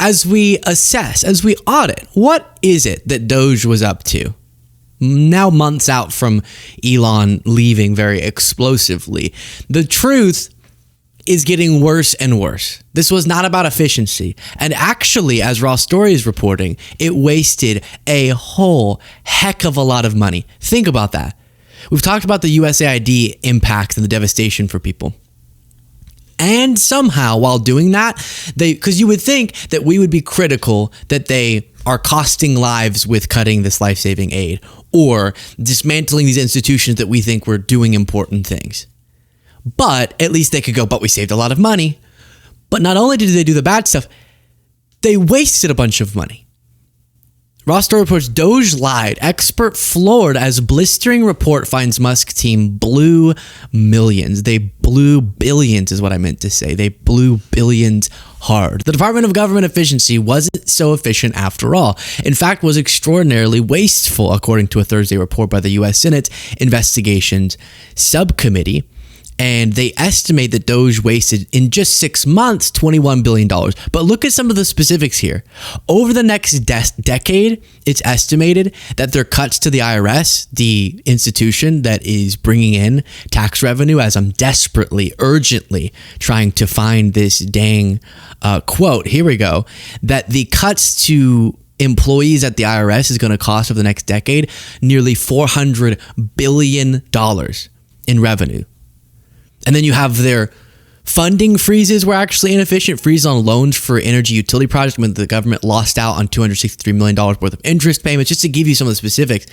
as we assess, as we audit, what is it that DOGE was up to? Now months out from Elon leaving very explosively, the truth is getting worse and worse. This was not about efficiency. And actually, as Raw Story is reporting, it wasted a whole heck of a lot of money. Think about that. We've talked about the USAID impacts and the devastation for people. And somehow, while doing that, because you would think that we would be critical that they are costing lives with cutting this life-saving aid or dismantling these institutions that we think were doing important things. But at least they could go, but we saved a lot of money. But not only did they do the bad stuff, they wasted a bunch of money. Raw Story reports DOGE lied. Expert floored as blistering report finds Musk team blew millions. They blew billions is what I meant to say. They blew billions hard. The Department of Government Efficiency wasn't so efficient after all. In fact, was extraordinarily wasteful, according to a Thursday report by the U.S. Senate Investigations Subcommittee. And they estimate that DOGE wasted in just 6 months $21 billion. But look at some of the specifics here. Over the next decade, it's estimated that their cuts to the IRS, the institution that is bringing in tax revenue, as I'm desperately, urgently trying to find this dang quote, here we go, that the cuts to employees at the IRS is going to cost over the next decade nearly $400 billion in revenue. And then you have their funding freezes were actually inefficient. Freeze on loans for energy utility projects when the government lost out on $263 million worth of interest payments, just to give you some of the specifics.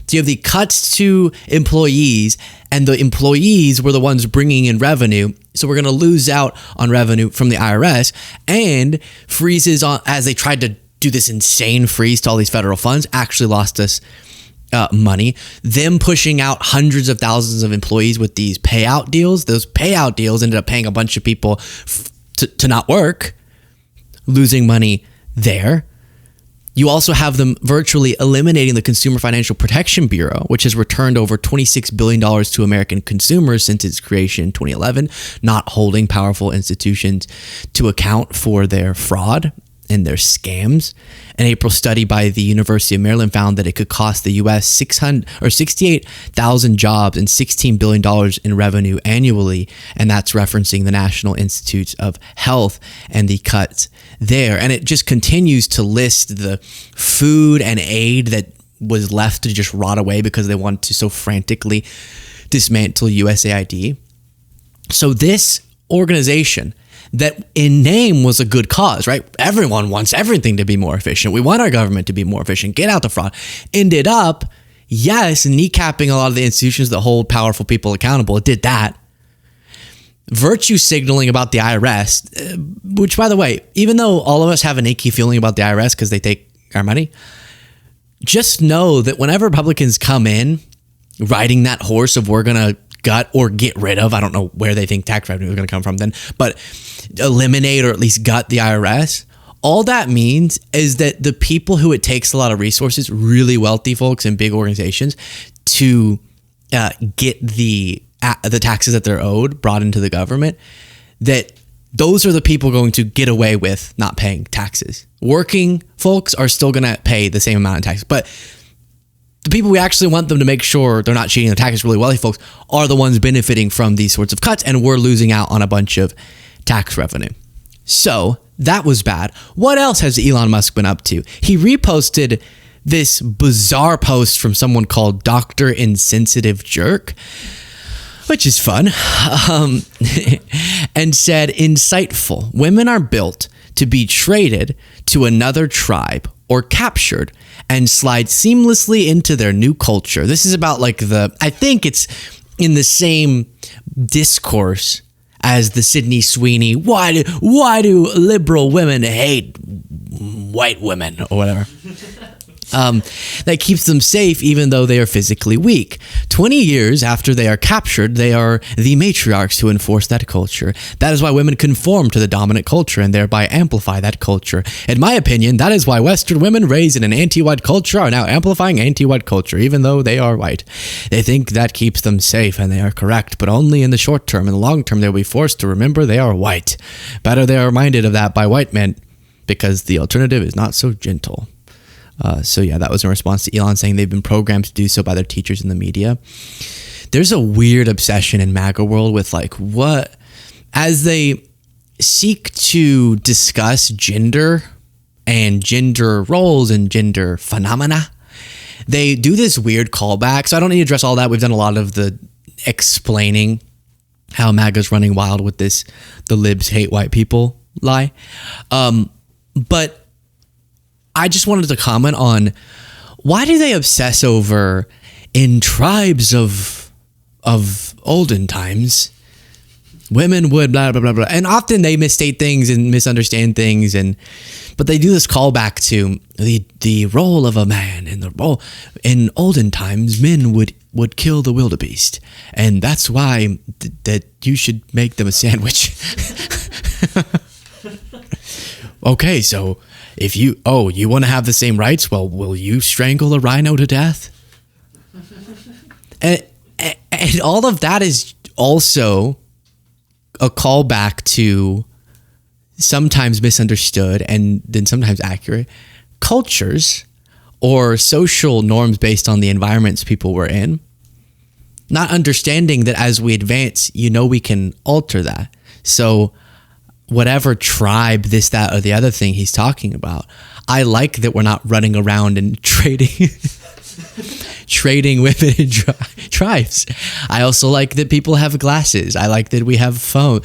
So you have the cuts to employees, and the employees were the ones bringing in revenue. So we're going to lose out on revenue from the IRS, and freezes on as they tried to do this insane freeze to all these federal funds actually lost us money. Them pushing out hundreds of thousands of employees with these payout deals. Those payout deals ended up paying a bunch of people to not work, losing money there. You also have them virtually eliminating the Consumer Financial Protection Bureau, which has returned over $26 billion to American consumers since its creation in 2011, not holding powerful institutions to account for their fraud and their scams. An April study by the University of Maryland found that it could cost the U.S. 68,000 jobs and $16 billion in revenue annually, and that's referencing the National Institutes of Health and the cuts there. And it just continues to list the food and aid that was left to just rot away because they wanted to so frantically dismantle USAID. So this organization that in name was a good cause, right? Everyone wants everything to be more efficient. We want our government to be more efficient, get out the fraud. Ended up, yes, kneecapping a lot of the institutions that hold powerful people accountable. It did that. Virtue signaling about the IRS, which, by the way, even though all of us have an icky feeling about the IRS because they take our money, just know that whenever Republicans come in riding that horse of we're going to gut or get rid of, I don't know where they think tax revenue is going to come from then, but eliminate or at least gut the IRS, all that means is that the people who it takes a lot of resources, really wealthy folks and big organizations, to get the taxes that they're owed brought into the government, that those are the people going to get away with not paying taxes. Working folks are still going to pay the same amount of taxes, but the people we actually want them to make sure they're not cheating the taxes, really wealthy folks, are the ones benefiting from these sorts of cuts, and we're losing out on a bunch of tax revenue. So that was bad. What else has Elon Musk been up to? He reposted this bizarre post from someone called Dr. Insensitive Jerk, which is fun, and said, insightful, women are built to be traded to another tribe or captured and slide seamlessly into their new culture. This is about I think it's in the same discourse as the Sydney Sweeney, why do liberal women hate white women or whatever. That keeps them safe even though they are physically weak. 20 years after they are captured, they are the matriarchs who enforce that culture. That is why women conform to the dominant culture and thereby amplify that culture. In my opinion, that is why Western women raised in an anti-white culture are now amplifying anti-white culture, even though they are white. They think that keeps them safe, and they are correct, but only in the short term. In the long term, they will be forced to remember they are white. Better they are reminded of that by white men because the alternative is not so gentle. So yeah, that was in response to Elon saying they've been programmed to do so by their teachers in the media. There's a weird obsession in MAGA world with like what, as they seek to discuss gender and gender roles and gender phenomena, they do this weird callback. So I don't need to address all that. We've done a lot of the explaining how MAGA's running wild with this, the libs hate white people lie. But I just wanted to comment on, why do they obsess over in tribes of olden times, women would blah, blah, blah, blah. And often they misstate things and misunderstand things. But they do this callback to the role of a man, and the role in olden times, men would kill the wildebeest. And that's why that you should make them a sandwich. Okay, so if you want to have the same rights, well, will you strangle a rhino to death? And all of that is also a callback to sometimes misunderstood and then sometimes accurate cultures or social norms based on the environments people were in. Not understanding that as we advance, we can alter that. So whatever tribe, this, that, or the other thing he's talking about, I like that we're not running around and trading women in tribes. I also like that people have glasses. I like that we have phone.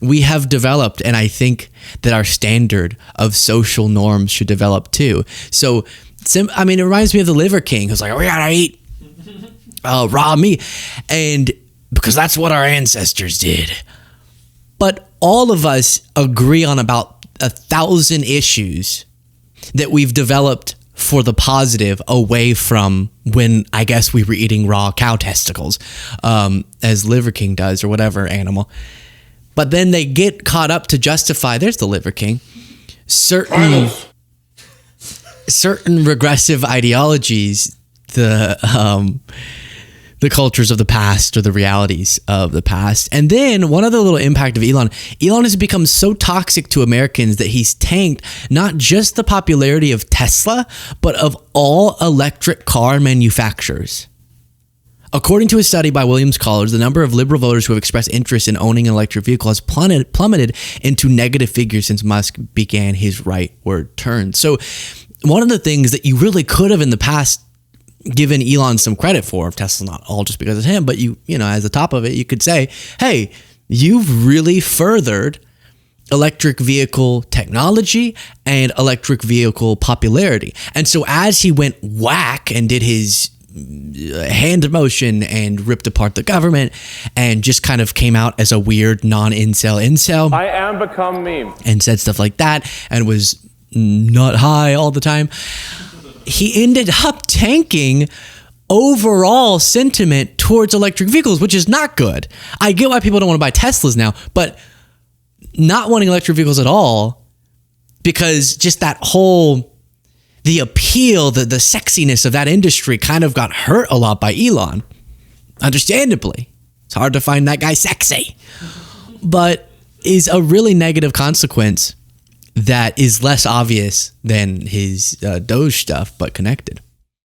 We have developed, and I think that our standard of social norms should develop too. So, it reminds me of the Liver King, who's like, we gotta eat raw meat, and because that's what our ancestors did. But all of us agree on about 1,000 issues that we've developed for the positive away from when I guess we were eating raw cow testicles, as Liver King does, or whatever animal. But then they get caught up to justify, there's the Liver King, certain regressive ideologies, the cultures of the past or the realities of the past. And then one other little impact of Elon has become so toxic to Americans that he's tanked not just the popularity of Tesla, but of all electric car manufacturers. According to a study by Williams College, the number of liberal voters who have expressed interest in owning an electric vehicle has plummeted into negative figures since Musk began his rightward turn. So one of the things that you really could have in the past given Elon some credit for, if Tesla's not all just because of him, but as the top of it, you could say, hey, you've really furthered electric vehicle technology and electric vehicle popularity. And so as he went whack and did his hand motion and ripped apart the government and just kind of came out as a weird incel, I am become meme, and said stuff like that and was not high all the time, he ended up tanking overall sentiment towards electric vehicles, which is not good. I get why people don't want to buy Teslas now, but not wanting electric vehicles at all, because just that whole, the appeal, the sexiness of that industry kind of got hurt a lot by Elon. Understandably. It's hard to find that guy sexy, but is a really negative consequence that is less obvious than his Doge stuff, but connected.